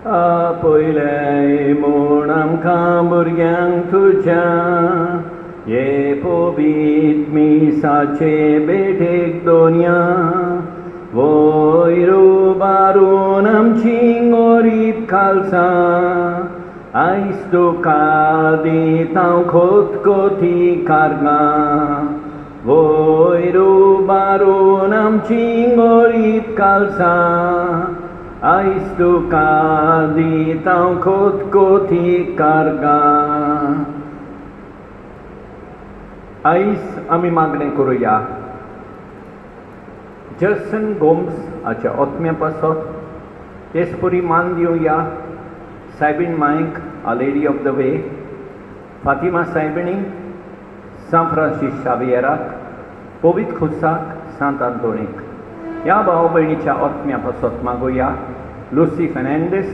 आपयले म्हूण आमकां भुरग्यांक तुज्या ये पवित्र मिसाचे बेठेक दोनया वयर बारून आमची गोरीब खालसां आयज तुका दिता खोतकोती कारगां वयर बारून आमची गोरीब खालसां आयज तुका दिता खोतकोती कारगां. आयज आमी मागणें करुया जसन गोम्स हाच्या ओतम्या पासत तेच परी मान दिवया सायबीण मायक आ lady of the way, Fatima सायबिणी, सान फ्रांसीस शावियराक, पवित्र खुसाक, सांत आंतोनीक. ह्या भाव भयणीच्या ओतम्या पासत मागुया लुसी फेर्नांडीस,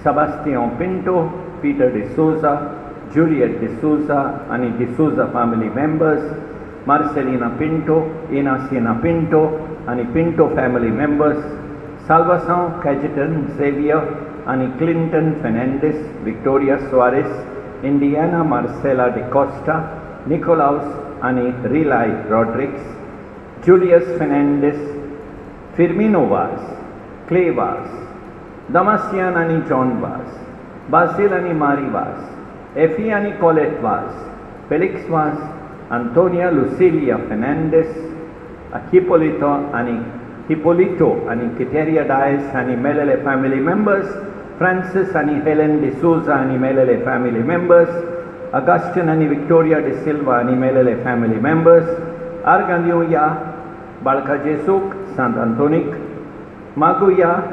सेबास्टियन पिंटो, पीटर डिसोजा, जुलियट डिसोजा आनी डिसोजा फॅमिली मेंबर्स, मार्सेलिना पिंटो, इनासिना पिंटो आनी पिंटो फॅमिली मेंबर्स, साल्वासांव कॅजिटन झेवियर आनी क्लिंटन फेर्नांडीस, विक्टोरिया सुआरेस, इंडियाना मार्सेला डिकोस्टा, निकोलाउस आनी रिलाय रॉड्रिक्स, जुलियस फेर्नांडीस, फिर्मिनो वास, क्ले वास, दमासियान आनी जॉन वास, बासिल आनी मारी वास, एफी आनी कॉलेट वास, फेलिक्स वास, Antonia Lucilia Fernandez, Hipolito and Quiteria Dias and Melele family members, Francis and Helen de Souza and Melele family members, Augustine and Victoria de Silva and Melele family members, Arganioya, Balka Jesuk, Sant Antonic, Maguya,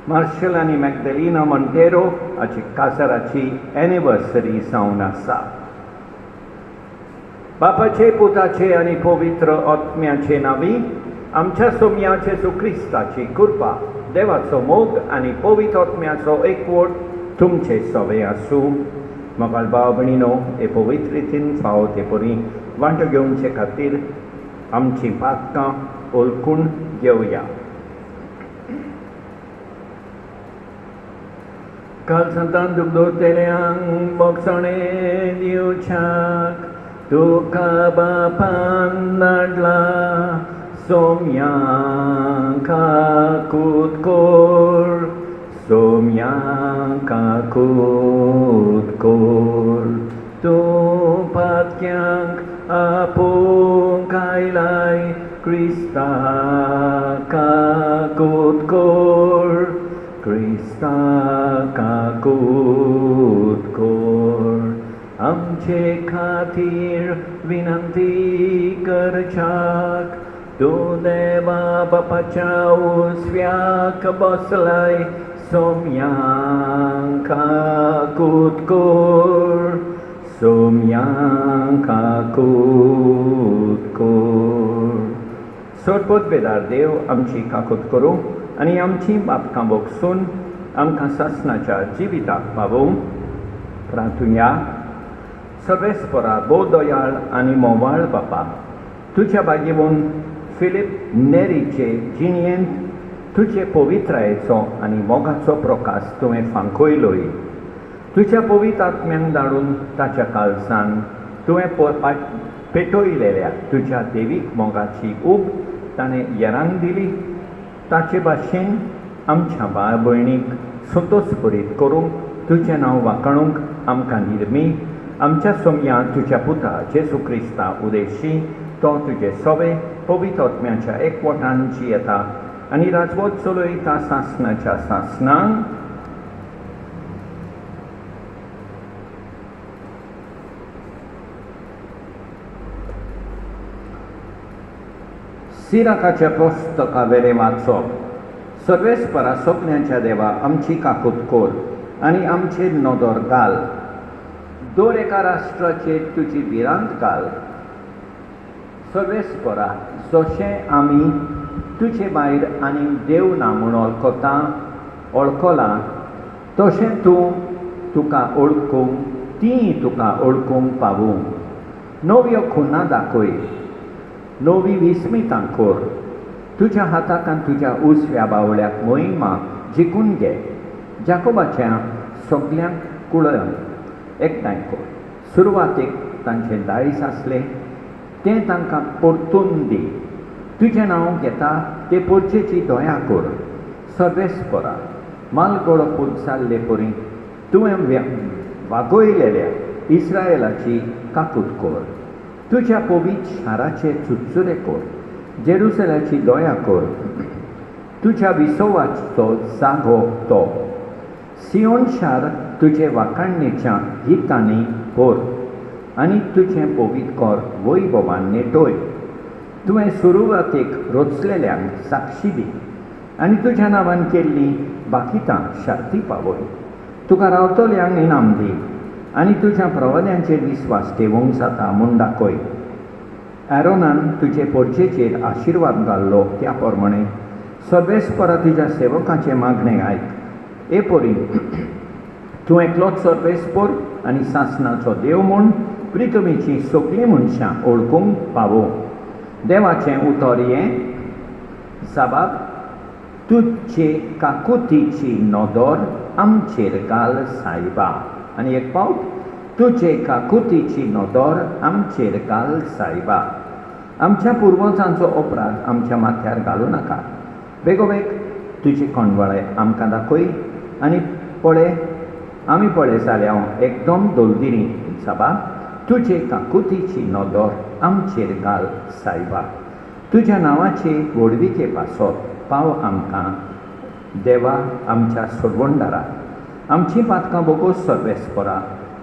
Marshall and Magdalena Montero, Achi Casarachi anniversary saunasa. बापाचे, पुताचे आणि पवित्र आत्म्याचे नावी आमच्या सोम्याचे सुख्रिस्ताची कृपा, देवाचो मोग आणि पवित्र आत्म्याचो एकवट तुमचे सवे आसूं. मोगाल भाव भयणीनो, हे पवित्र रितीन फावो ते परी वांटो घेवचे खातीर आमची पातकां ओळखून घेवया. काल संतान दुख दवरतेल्यांक मोगसाणें दिवच्याक तुका बापान धाडला सोम्यांका कुतकोर, सोम्यांका कुतकोर. तूं पातक्यांक आपोवंक आयलाय क्रिस्ताका कुतकोर, क्रिस्ताका कुतकोर. आमचे खातीर विनंती करच्याक तूं देवा बापाच्या उजव्याक बसलाय सोम्यांका कुतकोर, सोम्यांका कुतकोर. सोडपोत बेदार देव आमची काकूत करूं आनी आमची बापकां बोगसून आमकां सासणाच्या जिविताक पावूं. प्रार्थुया. सर्वेस्परा बोदयाळ आनी मोवाळ बापा, तुज्या बागेवून फिलीप नेरीचे जिणयेंत तुजे पवित्रायेचो आनी मोगाचो प्रकाश तुवें फांकयलोय. तुज्या पवित्र आत्म्यान धाडून ताच्या काळजान तुवें पेटयलेल्या तुज्या देवीक मोगाची ऊब ताणें येरांक दिली. ताचे भाशेन आमच्या भाव भयणीक स्वतस्फुरीत करूंक तुजें नांव वाखाणूंक आमकां निर्मी. आमच्या सोम्या तुज्या पुता जेसू क्रिस्ता उदेशी तो तुजे सवे पवित्र आत्म्याच्या एकवटान जियेता आनी राजवट चलयता सासणाच्या सासणांक. सिराकाच्या पुस्तकावेलें वाचप. सर्वेस्परा सोपण्याच्या देवा आमची काकूत कोर आनी आमचेर नदर घाल. दर एका राष्ट्राचेर तुजी भिरांत घाल. सर्वेस्परा जशें आमी तुजे भायर आनी देव ना म्हूण वळखलां तशें तूं तुका ओळखूंक तीं तुका ओळखूंक पावूं. नव्यो खुना दाखय, नवी विस्मितां कर. तुज्या हाताक आनी तुज्या उजव्या बावड्याक मोहिमा जिखून घे. जाकोबाच्या सगळ्यांक कुळन एकठांय कर. सुरवातेक तांचे 10 आसले तें तांकां परतून दी. तुजें नांव घेता ते पोरचेची दया कर. सर्वेस्परा मालगडो पुलसाल्ले परी तुवें वागोयलेल्या इस्रायेलाची काकूट कर. तुज्या पवित्र शाराचे चुचुरे कर. जेरुसलेमाची दया कर. तुज्या विसवाचो जागो तो. सियोन शार तुजे वाखाणणेच्या हितांनी भर आनी तुजें पवित्र कर वैभवान नेटोय. तुवें सुरवातेक रचलेल्यांक साक्षी दी आनी तुज्या नांवान केल्लीं बाकितां शांती पावय. तुका रावतल्यांक इनाम दी आनी तुज्या प्रवाद्यांचेर विस्वास ठेवूंक जाता म्हूण दाखय. एरोनान तुजे पोरचेचेर आशिर्वाद घाल्लो त्या प्रमाणे सर्वेस्परा तुज्या सेवकाचे मागणे आयक. हे परी तूं एकलोच सर्वेस्पर आनी सासणाचो देव म्हूण पृथ्वीची सगळीं मनशां ओळखूंक पावो. देवाचें उतर हें साबाब तुजे काकुतीची नदर आमचेर घाल सायबा. आनी एक पावट तुजे काकुतीची नदर आमचेर घाल सायबा. आमच्या पुर्वजांचो अपराध आमच्या माथ्यार घालूं नाका. बेगोबेग तुजे कोणवळे आमकां दाखय आनी आमी पळय जाल्यार एकदम दोलदिरी साबाब तुजे काकुतीची नदर आमचेर घाल सायबा. तुज्या नांवाचे व्हडवीके पासत पाव आमकां देवा आमच्या सोडवणदारा. आमची पातकां बोगोस सर्वेस्परा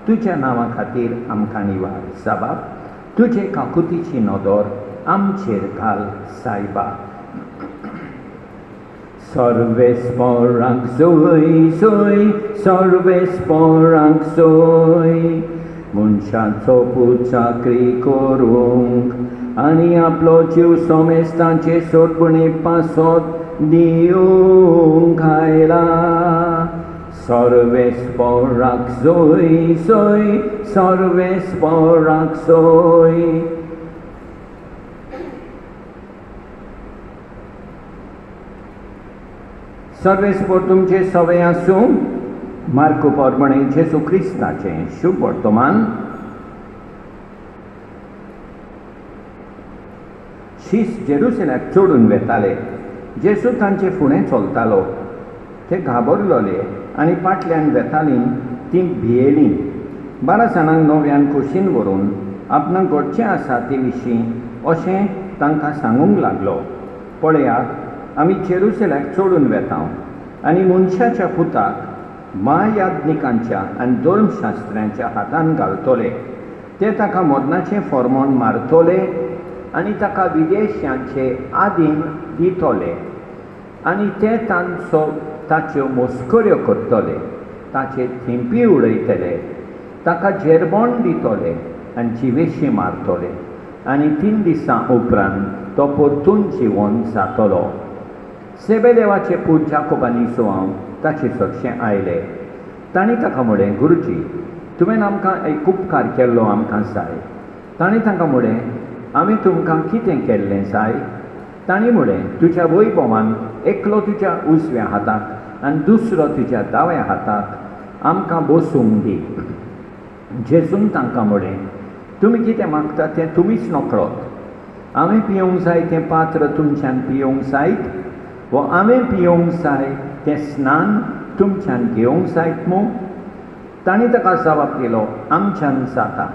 तुज्या नांवा खातीर आमकां निवार. साबाब तुजे काकुतीची नदर आमचेर घाल सायबा. सर्वेस्परांक सोय सोय सर्वेस्परांक सोय. मनशाचो पूत चाकरी करूंक आनी आपलो जीव सोमेस्तांचे सोडपणी पासत दिवंक आयला. सर्वेस्परांक सोय सोय सर्वेस्परांक सोय. सर्वेस्पर तुमचे सवय आसूं. मार्को प्रमाणे जेजू क्रिस्ताचें शुभ वर्तमान. शीस जेरुसलेमाक चडून वेताले. जेजू तांचे फुडें चलतालो. ते घाबरलोले आनी फाटल्यान वेतालीं तीं भियेलीं. 12 जाणांक नव्यान खोशेन व्हरून आपणाक घडचें आसा ते विशीं अशें तांकां सांगूंक लागलो. पळयात आमी जेरुसलेमाक चडून वेतांव आनी मनशाच्या पुताक महायाज्ञिकांच्या आनी धर्मशास्त्र्यांच्या हातान घालतले. ते ताका मरणाचें फर्मोण मारतले आनी ताका विदेशांचे आदीन दितले आनी ते ताच्यो मस्कऱ्यो करतले. ताचे थिंपी उडयतले. ताका जेरबोण दितले आनी जिवेशी मारतले आनी 3 दिसां उपरांत तो परतून जिवंत जातलो. सेबेदेवाचे पूत जाकोबानी सुवांव ताचे चडशें आयले. तांणी ताका म्हळें, गुरुजी तुवें आमकां एक उपकार केल्लो आमकां जाय. ताणें तांकां म्हळें, आमी तुमकां कितें केल्लें जाय? तांणी म्हळें, तुज्या वैभवान एकलो तुज्या उजव्या हाताक आनी दुसरो तुज्या दाव्या हाताक आमकां बसूंक दी. जेजून तांकां म्हळें, तुमी कितें मागता तें तुमीच नकळत. आमी पिवंक जाय तें पात्र तुमच्यान पिवंक जायत वो आमी पिवंक जाय तें स्नान तुमच्यान घेवंक जायत मू? तांणी ताका जवाब दिलो, आमच्यान जाता.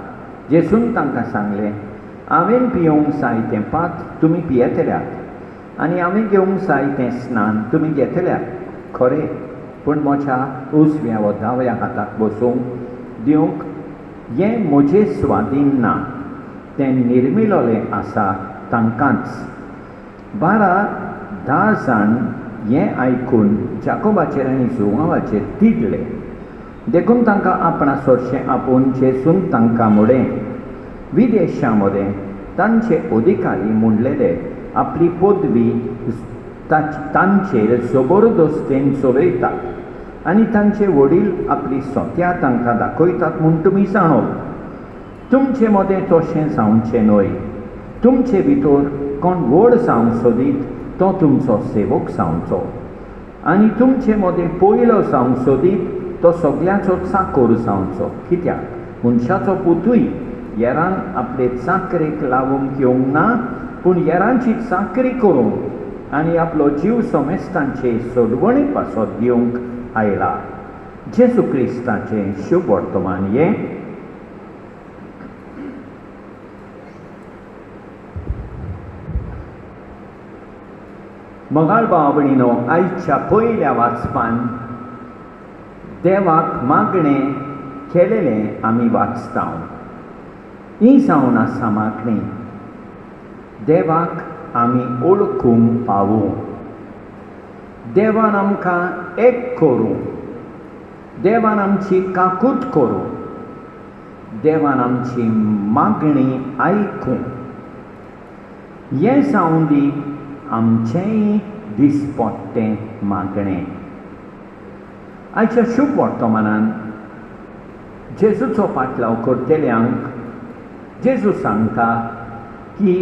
जेजून तांकां सांगलें, हांवें पिवंक जाय तें पात्र तुमी पियेतल्यात आनी हांवें घेवंक जाय तें स्नान तुमी घेतल्यात. खरें, पूण म्हज्या उजव्या वा दाव्या हाताक बसूंक दिवंक हें म्हजें स्वाधीन ना. तें निर्मिलोलें आसा तांकांच. 12-10 जाण हें आयकून जाकोबाचेर आनी जोवांवाचेर तिडले. देखून तांकां आपणा सोरशें आपोवन जेजून तांकां म्हळें, विदेशा मदें तांचे अधिकारी म्हणलेले आपली पदवी तांचेर जबरदस्तेन चलयतात आनी तांचे वडील आपली सत्या तांकां दाखयतात म्हूण तुमी जाणो. तुमचे मदें तशें जावचें न्हय. तुमचे भितर कोण व्हड जावंक सोदीत तो तुमचो सेवक जावचो. आनी तुमचे मदें पयलो जावंक सोदीत तो सगळ्याचो चाकोर जावचो. कित्याक मनशाचो पुतूय येरान आपले चाकरेक लावूंक येवंक ना, पूण येरांची चाकरी करूंक आनी आपलो जीव सोमेस्तांचे सोडवणे पासत दिवंक आयला. जेजू क्रिस्ताचें शुभ वर्तमान हें. मोगाळ भाव भयणीनो, आयच्या पयल्या वाचपान देवाक मागणें केलेलें आमी वाचता. ही जावन आसा मागणी, देवाक आमी ओळखूंक पावूं, देवान आमकां एक करूं, देवान आमची काकूट करूं, देवान आमची मागणी आयकूं. हें जावन दी आमचेंय दिसपट्टें मागणें. आयच्या शुभ वर्तमानान जेजूचो पाटलाव करतल्यांक जेजू सांगता की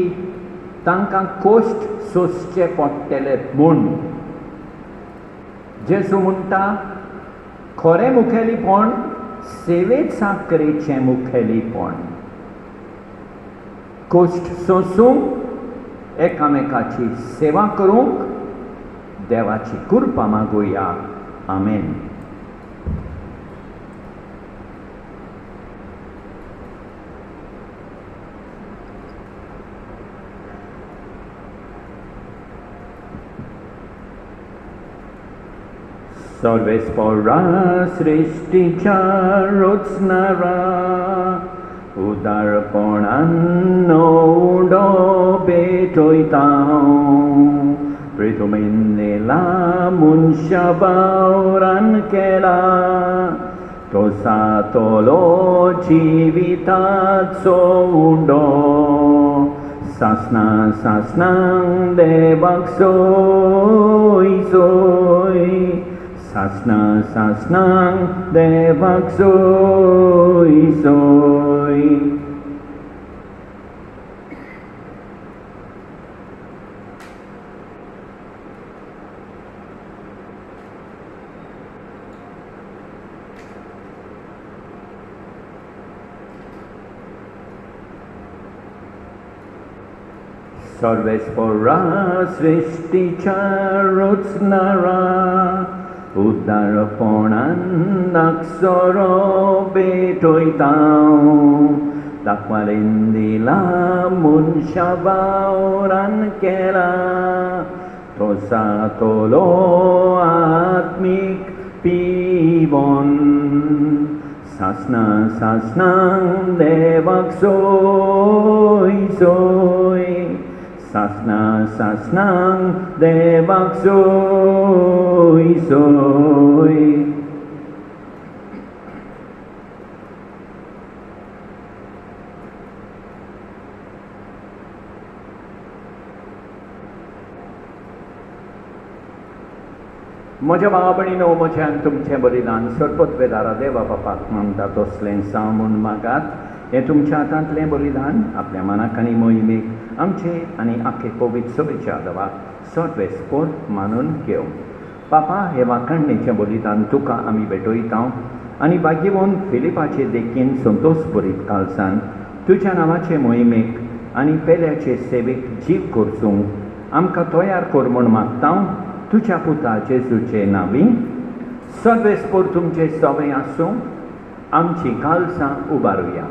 तांकां कोश्ट सोंसचे पडटले म्हूण. जेजू म्हणटा खरें मुखेलीपण सेवे चाकरेचें मुखेलीपण. कोश्ट सोंसूंक, एकामेकाची सेवा करूंक देवाची कृपा मागुया. आमेन. सर्वेस्परा सृष्टीच्या रचणारा, उदारपणान उडो भेटयता. प्रितुमेन्नेला मनशा बावरान केला, तो सातलो जिविताचो उडो. सासना सासनांक देवाक सोय सोय, सासना सासनांक देवाक सोय सोय. सर्वेस्परा सृष्टीच्या रचणारा, उदारपणान नागसरो भेटयता. दाखवालेन दिला मनशा वावरान केला, तो सातलो आत्मीक पिवोन. सासना सासनांक देवाक सोय सोय, सासना सासनांक देवाक सोय सोय. म्हज्या भावा भयणीनो, म्हज्यान तुमचें बलिदान सरपतवेदारा देवा बापाक मागता तसलें जावं म्हूण मागात. हें तुमच्या हातांतलें बलिदान आपल्या मनाक आनी मोहिमेक आमचे आनी आख्खे पवित्र सभेच्या देवाक सर्वेस्पर मानून घेवं. बापा, हे वाखणणेचें बलिदान तुका आमी भेटयता आनी भाग्यवन फिलिपाचे देखीन संतोश भरीत काळजान तुज्या नांवाचे मोहिमेक आनी पेल्याचे सेवेक जीव करचूंक आमकां तयार कर म्हूण मागता. तुज्या पुता जेजूचे नांवी सर्वेस्पर तुमचे सवय आसूं, आमची काळजां उबारुया.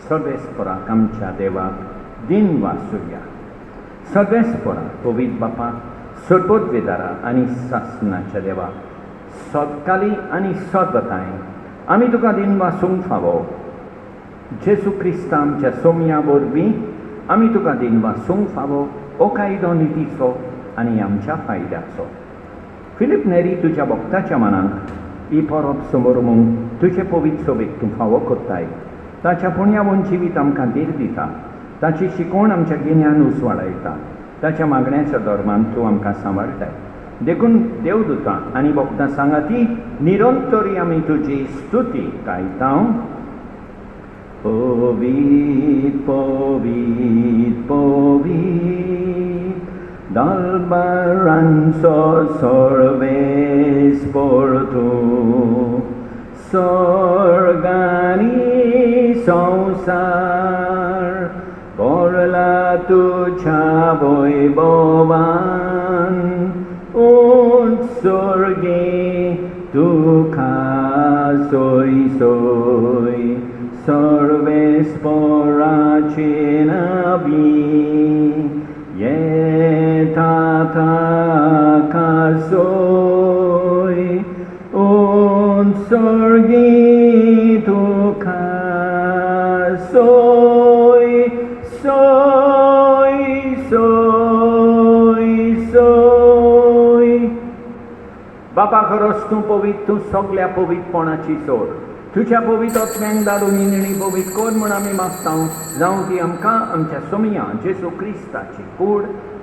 सर्वेस्पराक आमच्या देवाक दिन वासुया. सर्वेस्पराक पवित्र बापा, सरपतवेदारा आनी सासनाच्या देवा, सदकाली आनी सदबताय आमी तुका दिन वासूंक फावो. जेजू क्रिस्ता आमच्या सोमया वरवीं आमी तुका दिन वासूंक फावो. हो कायदो नितीचो आनी आमच्या फायद्याचो. फिलीप नेरी तुज्या भक्ताच्या मनांत ही परब समोरमूंक तुजे पवित्र सभेक तूं फावो करताय. ताच्या पुण्यावन जिवीत आमकां धीर दिता, ताची शिकवण आमच्या गिन्यान उसवाडायता, ताच्या मागण्याच्या धर्मान तूं आमकां सांबाळटाय. देखून देवदूतां आनी भक्तां सांगाती निरंतरी आमी तुजी स्तुती गायता. पवित्र पवित्र पवित्र dalbaranso sorves por tu sorgani संसार porla tuya voivovan utsorgi tuka soy sorves porachinabi yetata kasoy utsorgi tuka soy बापा खरोच तूं पवित्र तूं सगळ्या पवित्रपणाची सोड तुझ्या पवित्र आत्म्यान धाडून निणी पवित्र कर म्हूण आमी मागता जावं ती आमकां आमच्या सोमया जेसू क्रिस्ताची कूड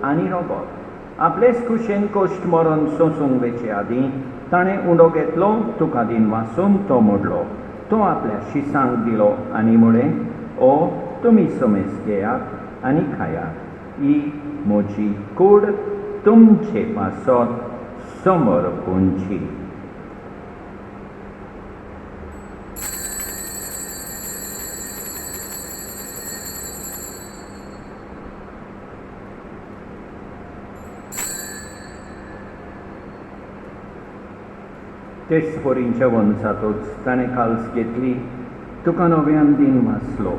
आनी रगत आपलेच कुशेन कश्ट मरण सोसूंक वेचे आदीं ताणें उंडो घेतलो तुका दिन वाचून तो मोडलो तो आपल्या शिसांक दिलो आनी म्हळें ओ तुमी समेस घेयात आनी खायात ही म्हजी कूड तुमचे पासत समर्पूंची तेच पोरींच्या वंशातूच ताणें काल्स घेतली तुका नव्यान दिन वाचलो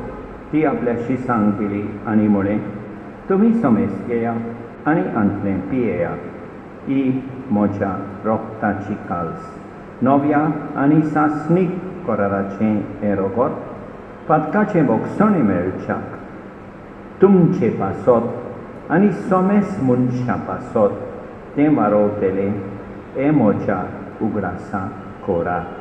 ती आपल्या शिसांक दिली आनी म्हळें तुमी समेस घेया आनी अंतलें पियेयात ही म्हज्या रोगताची काल्स नव्या आनी सासणीक कराराचें हें रगत पातकाचें भोगसणें मेळच्याक तुमचे पासत आनी समेस मनशां पासत तें वारोवतलें हें म्हज्या उगडासां खोराक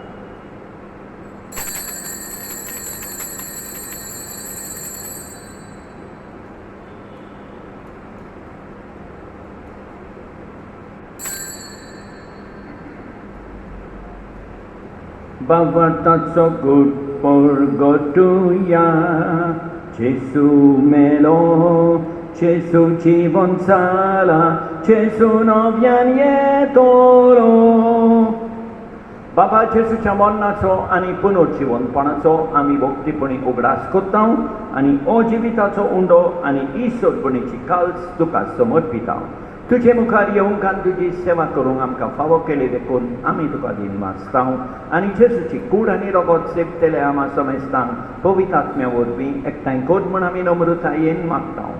Bavataco good porgotuya Jesu melo Jesu जीवन साला Jesu nowian येतलो बाबा जेसूच्या मरणाचो आनी पुनर्जीवनपणाचो आमी भक्तीपणी उगडास करता आनी अजिविताचो उंडो आनी ईश्वरपणीची काल्स तुका समर्पिता तुजे मुखार येवंक आनी तुजी सेवा करूंक आमकां फावो केली देखून आमी तुका दिन वाचता आनी जेसूची कूड आनी रगत सेवतले आमा समेस्तांक पवित्र आत्म्या वरवीं एकठांय कर म्हूण आमी नम्रतायेन मागता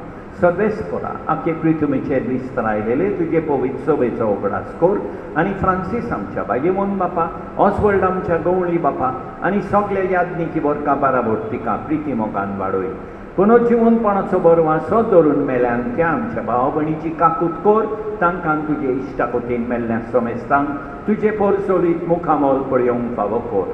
सर्वेस्परा आख्खे पृथ्वीचेर विस्तारायलेले तुजे पवित्र सभेचो उगडास कर आनी फ्रांसीस आमच्या बागेवन बापा ऑसवर्ल्ड आमच्या गवळी बापा आनी सगळे याज्ञिकी वर्का बाराबर तिका प्रिती मोगान वाडय पुनर्जीवनपणाचो बरो वासो धरून मेल्यान त्या आमच्या भाव भयणीची काकूट कर तांकां तुजे इश्टाकोतीन मेल्ल्या समेस्तांक तुजे परसोलीत मुखामोल पळयोवंक फावो कर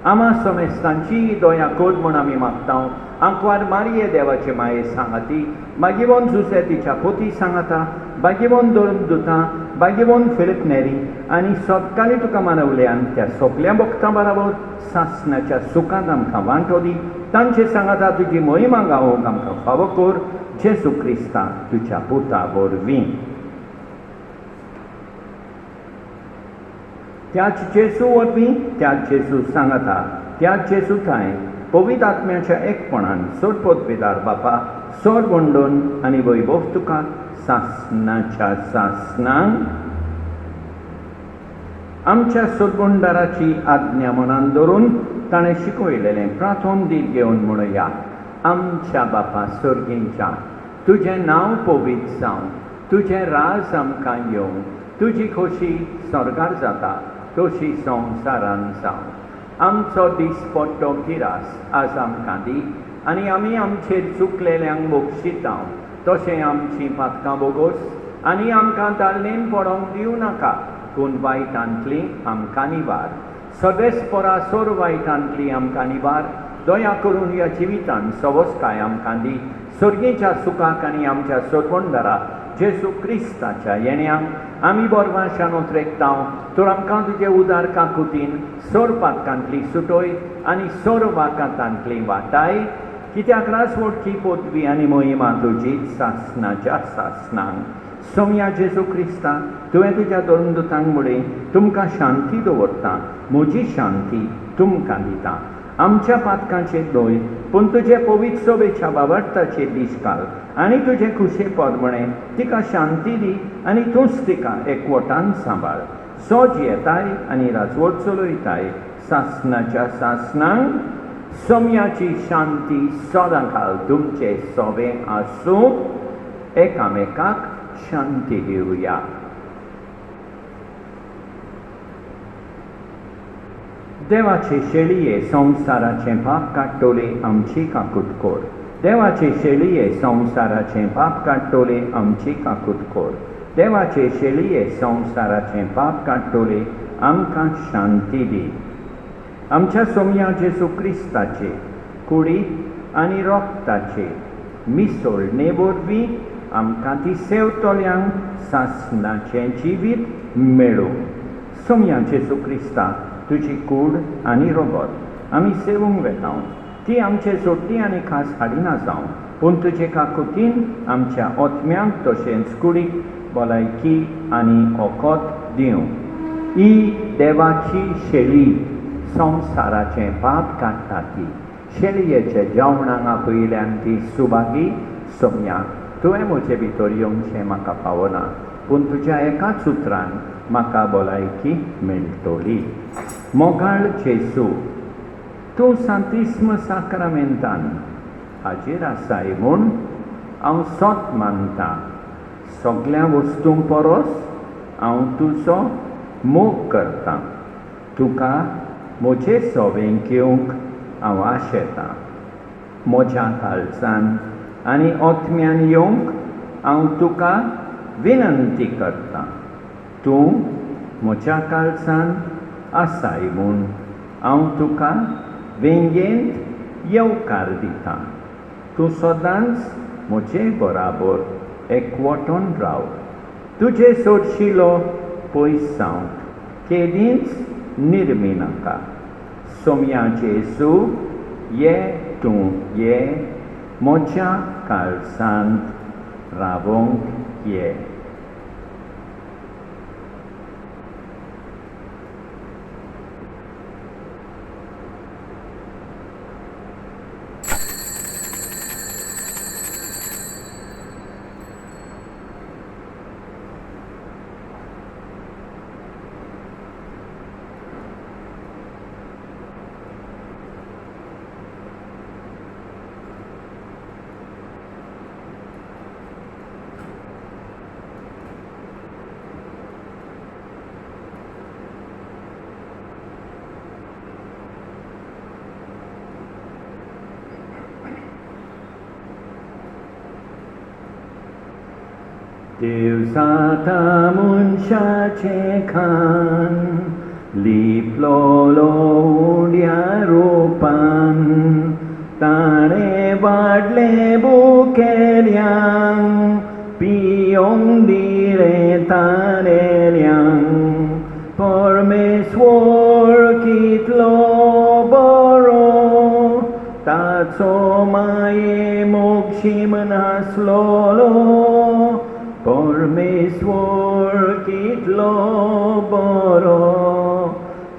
आमा समेस्तांची दया कर म्हूण आमी मागता आंकवार मारये देवाचे माये सांगाती बागेवन जुसे तिच्या पोती सांगाता बागेवन धर्मदुतां बागेवन फिलिप नेरी आनी सतकाळी तुका मानवल्यान त्या सगळ्या भक्तां बरोबर सासणाच्या सुखांत आमकां वांटो दी तांचे सांगाता तुजी महिमा गावोवंक आमकां फावो कर जेसू क्रिस्ता तुज्या पुता वरवीं त्याच जेसू वरवीं त्याच जेसू सांगाता त्याच जेसू थंय पवित्र आत्म्याच्या एकपणान सोडपोतवेदार बापा सोड वंडोन आनी वैभव तुका सासणाच्या सासणांक आमच्या सोडबोंडाराची आज्ञा मनान धरून ताणें शिकयलेलें प्रार्थोन दीत घेवन म्हणया आमच्या बापा सर्गेंच्या तुजें नांव पवित्र जावं तुजें राज आमकां येवं तुजी खोशी स्वर्गार जाता तशी संवसारान जावं आमचो दिसपट्टो गिरास आज आमकां दी आनी आमी आमचेर चुकलेल्यांक बक्षिता तशें आमची पातकां बोगोस आनी आमकां दाळणेन पडोवंक दिवं नाका पूण वायटांतली आमकां निवार सदेस्परा सोर वायटांतली आमकां निवार दया करून ह्या जिवितांत सवस्काय आमकां दी सर्गेच्या सुखाक आनी आमच्या सोडवंडारा जेसू क्रिस्ताच्या येण्याक आमी बोरवाशान उतरेकता तर आमकां तुजे उदार काकुतीन सोर पातकांतली सुटोय आनी सोर वाकांतांतली वाटाय कित्याक रासवटची पोतवी आनी मोहिमा तुजी सासणाच्या सासणांक सोम्या जेजू क्रिस्ता तुवें तुज्या दोन दुतांक मुडे तुमकां शांती दवरता म्हजी शांती तुमकां दिता आमच्या पातकांचेर दोय पूण तुजे पवित्र सोबेच्या बाबार्थाचेर दीस घाल आनी तुजे खुशे पोरमणे तिका शांती दी आनी तूंच तिका एकवटान सांबाळ सोज येताय आनी राजवट चलयताय सासणाच्या सासणांक सोम्याची शांती सदां घाल तुमचे सोबे आसूं एकामेकाक शांती दिवया देवाचे शेळये संवसाराचे पाप काडटोले आमची काकूट कोर देवाचे शेळये संवसाराचे पाप काडटोले आमची काकूट कोर देवाचे शेळये संवसाराचे पाप काडटोले आमकां शांती दी आमच्या सोम्या जेजू क्रिस्ताचे कुडी आनी रोगताचे मिसळणे वरवीं आमकां ती सेवतोल्यांक सासणाचें जिवीत मेळूं सोम्या जेजू क्रिस्ता तुजी कूड आनी रोगोत आमी सेवूंक वेतां ती आमचे जोडटी आनी खास हाडिना जावं पूण तुजे काकुतीन आमच्या ओतम्यांक तशेंच कुडीक भलायकी आनी ओकोत दिवं ही देवाची शेळी संवसाराचें पाप काडटा ती शेळयेच्या जेवणाक आपयल्यान ती सुभागी सोम्या तुवें म्हजे भितर येवचें म्हाका पावना पूण तुज्या एकाच उतरान म्हाका भलायकी मेळटली मोगाळ जेजू तूं सांतिस्म साक्रामेंतान हाजेर आसाय म्हूण हांव सोत मानतां सगळ्या वस्तूंक परस हांव तुजो मोग करतां तुका म्हजे सोबेंक येवंक हांव आशेतां म्हज्या काळजान आनी ओतम्यान येवंक हांव तुका विनंती करतां तूं म्हज्या काळजान आसाय म्हूण हांव तुका वेंगेंत येवकार दितां तूं सदांच म्हजे बराबर एकवटून राव तुजे सोडशिलो पयस जावंक केदींच निर्मी नाका सोम्या जेजू ये तूं ये म्हज्या काळजांत रावोंक ये दिवसांता मनशाचे खान लिपलोलो उड्या रुपान ताणे वाडले बुकेल्यांक पियोंक दिले ताणेल्यांक परमेश्वर कितलो बरो ताचो माये मोक्षीम नासलोलो परमेश्वर कितलो बरो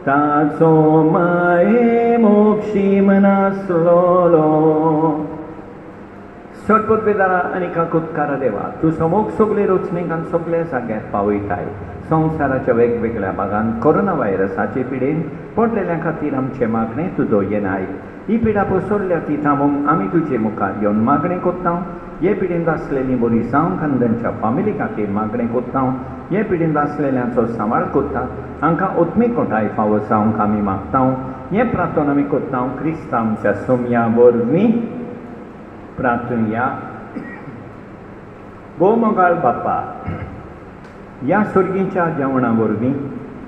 ताचो माये मोक्षीम नासलोलो सटपटवेदारा आनी काकुतकारा देवा तूं समोग सगळे रचणेक आनी सगळ्या जाग्यार पावयताय संवसाराच्या वेगवेगळ्या भागांत कोरोना व्हायरसाचे पिडेन पडलेल्या खातीर आमचे मागणे तूं दोयेनाय ही पिडा पसरल्या ती थांबोवंक आमी तुजे मुखार येवन मागणें कोत्ता हे पिडेंत आसलेलीं बरी जावंक आनी तांच्या फामिली खातीर मागणें कोत्ता हे पिडेंत आसलेल्यांचो सांबाळ कोत्ता हांकां ओत्मीक कोठाय फावो जावंक आमी मागता हे प्रार्थन आमी कोत्ता क्रिस्त आमच्या सोम्या वरवीं प्रार्थुया भोव मोगाळ बापा ह्या सर्गीच्या जेवणा वरवीं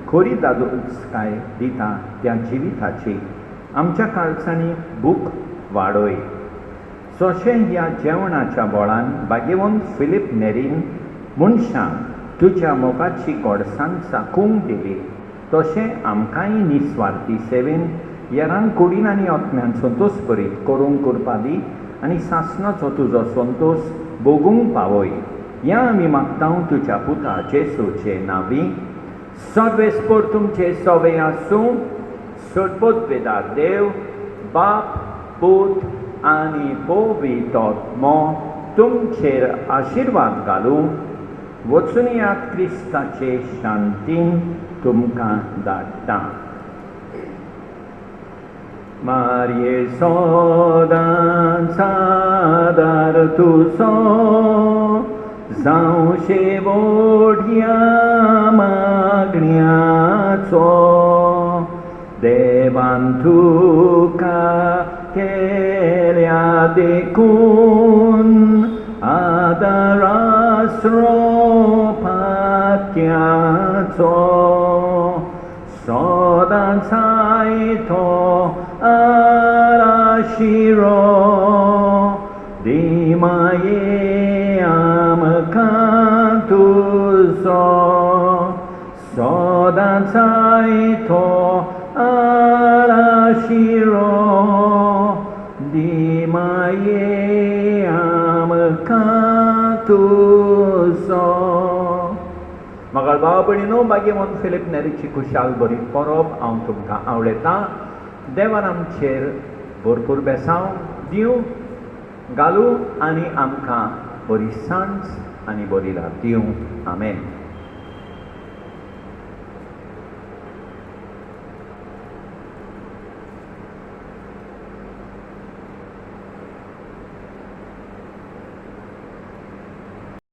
खरी दादोसकाय दिता त्या जिविताची आमच्या काळजांनी भूक वाडय जशें ह्या जेवणाच्या बोळान भाग्यवंत फिलीप नेरीन मनशांक तुज्या मोगाची गोडसाण चाखूंक दिली तशें आमकांय निस्वार्थी सेवेन येरान कुडीन आनी ओतम्यान संतोश करीत करूंक करपा दी आनी सासणाचो तुजो संतोष भोगूंक पावय. ह्या आमी मागतां तुज्या पुता जेसूचे नांवी. सर्वेस्पर तुमचे सवे आसूं. सदबुद्वेदार देव बाप पूत आनी पवित्र आत्मो तुमचेर आशिर्वाद घालूं. वचून येयात क्रिस्ताचे शांतीन तुमकां धाडटा. Marie sodan sadar tuso जावं शेवटया मागण्याचो देवान तुका केल्या देखून आदारास्रो पात्याचो सदांच आयतो आराशिरो दिमाये आमकां तुजो सदांच आयतो आराशिरो दिमाये आमकां तुजो. म्हाका भाव भयणीनो बागे म्हूण फिलीप नेरीची खुशाल बरी परब हांव तुमकां आवडयतां. देवान आमचेर भरपूर बेसांव दिवं घालूं आनी आमकां बरी सांज आनी बरी रात दिवं. आमेन.